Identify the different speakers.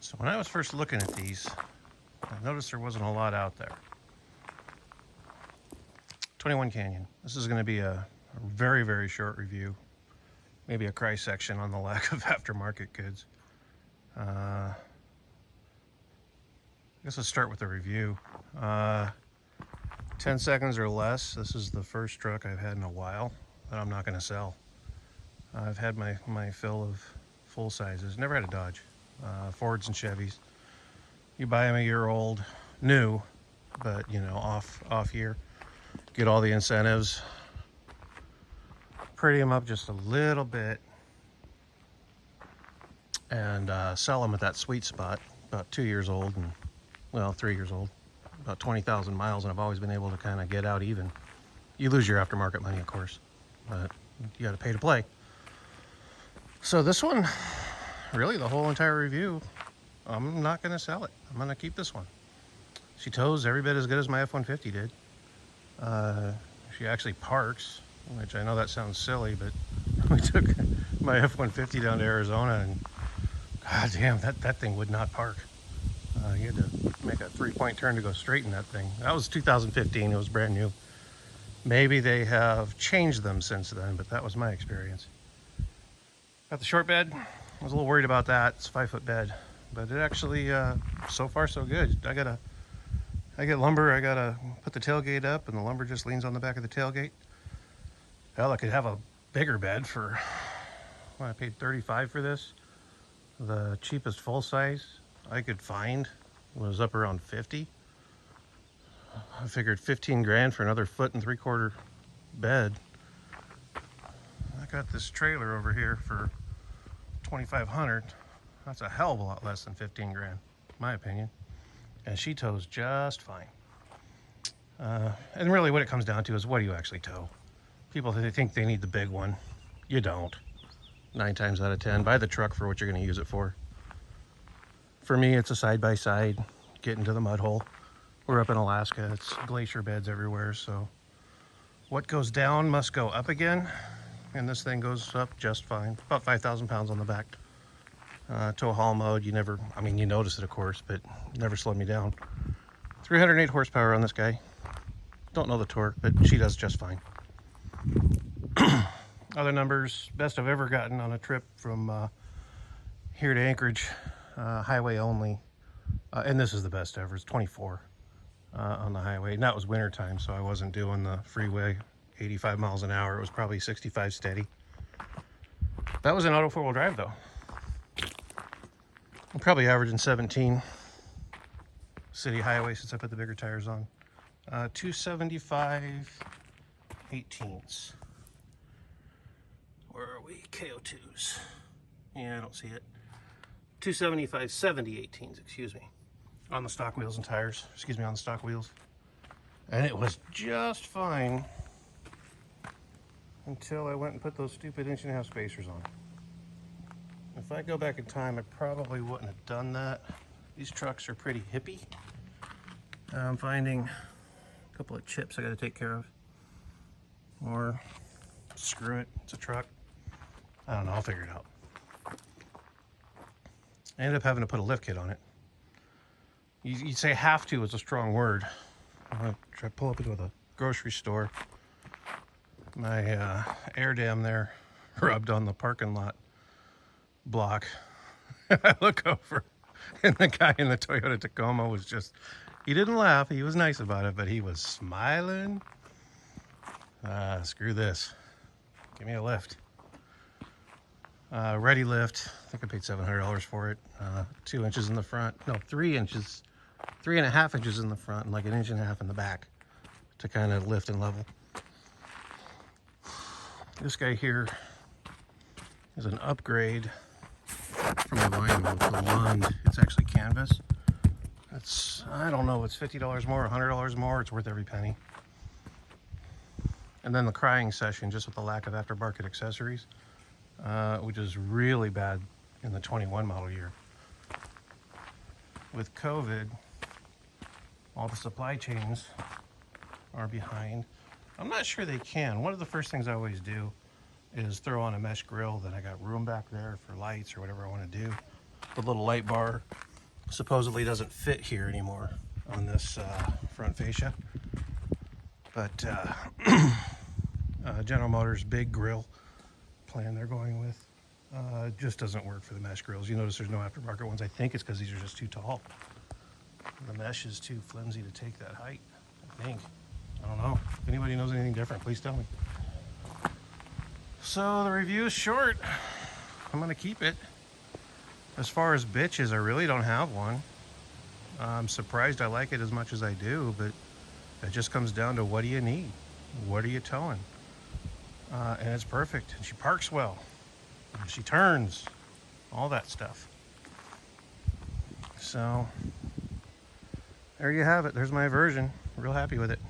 Speaker 1: So when I was first looking at these, I noticed there wasn't a lot out there. 21 Canyon. This is going to be a very, very short review. Maybe a cry section on the lack of aftermarket goods. I guess let's start with the review. 10 seconds or less. This is the first truck I've had in a while that I'm not going to sell. I've had my fill of full sizes. Never had a Dodge. Fords and Chevys. You buy them a year old, new, but you know, off year. Get all the incentives. Pretty them up just a little bit. And sell them at that sweet spot. About 2 years old and, well, 3 years old. About 20,000 miles, and I've always been able to kind of get out even. You lose your aftermarket money, of course, but you got to pay to play. So this one, really the whole entire review, I'm not going to sell it. I'm going to keep this one. She tows every bit as good as my F-150 did. She actually parks, which I know that sounds silly, but we took my F-150 down to Arizona, and god damn, that thing would not park. You had to make a 3-point turn to go straight in that thing. That was 2015. It was brand new. Maybe they have changed them since then, but that was my experience. Got the short bed. I was a little worried about that. It's a 5-foot bed, but it actually, so far so good. I get lumber. I gotta put the tailgate up, and the lumber just leans on the back of the tailgate. Hell, I could have a bigger bed for. Well, I paid $35 for this. The cheapest full size I could find was up around 50. I figured 15 grand for another 1.75-foot bed. I got this trailer over here for 2,500. That's a hell of a lot less than 15 grand, in my opinion. And she tows just fine. And really what it comes down to is, what do you actually tow? People, they think they need the big one. You don't. 9 times out of 10, buy the truck for what you're going to use it for. For me, it's a side-by-side, get into the mud hole. We're up in Alaska, it's glacier beds everywhere, so what goes down must go up again, and this thing goes up just fine. About 5,000 pounds on the back. Tow haul mode, you never, I mean, you notice it of course, but never slowed me down. 308 horsepower on this guy. Don't know the torque, but she does just fine. Other numbers, best I've ever gotten on a trip from here to Anchorage, highway only, and this is the best ever. It's 24 on the highway, and that was winter time, so I wasn't doing the freeway 85 miles an hour. It was probably 65 steady. That was an auto 4-wheel drive though. I'm probably averaging 17 city highway since I put the bigger tires on. 275 18s. Where are we? KO2s. Yeah, I don't see it. 275 70 18s, excuse me. On the stock wheels and tires. Excuse me, on the stock wheels. And it was just fine until I went and put those stupid 1.5-inch spacers on. If I go back in time, I probably wouldn't have done that. These trucks are pretty hippie. I'm finding a couple of chips I got to take care of. Or screw it, it's a truck. I don't know, I'll figure it out. I ended up having to put a lift kit on it. You'd say have to is a strong word. I'm gonna try to pull up into the grocery store. My air dam there rubbed on the parking lot block. I look over, and the guy in the Toyota Tacoma was just, he didn't laugh, he was nice about it, but he was smiling. Screw this. Give me a lift. Ready lift. I think I paid $700 for it. 2 inches in the front. No, 3 inches. 3.5 inches in the front and like 1.5 inches in the back to kind of lift and level. This guy here is an upgrade from the Vinyl to Lund. It's actually canvas. It's, I don't know, it's $50 more, $100 more. It's worth every penny. And then the crying session, just with the lack of aftermarket accessories, which is really bad in the 21 model year. With COVID, all the supply chains are behind. I'm not sure they can. One of the first things I always do is throw on a mesh grill. Then I got room back there for lights or whatever I want to do. The little light bar supposedly doesn't fit here anymore on this front fascia. But General Motors big grill plan they're going with just doesn't work for the mesh grills. You notice there's no aftermarket ones. I think it's because these are just too tall. The mesh is too flimsy to take that height, I think. I don't know. If anybody knows anything different, please tell me. So the review is short. I'm gonna keep it. As far as bitches, I really don't have one. I'm surprised I like it as much as I do, but it just comes down to what do you need? What are you towing? And it's perfect. And she parks well. And she turns. All that stuff. So there you have it. There's my version. Real happy with it.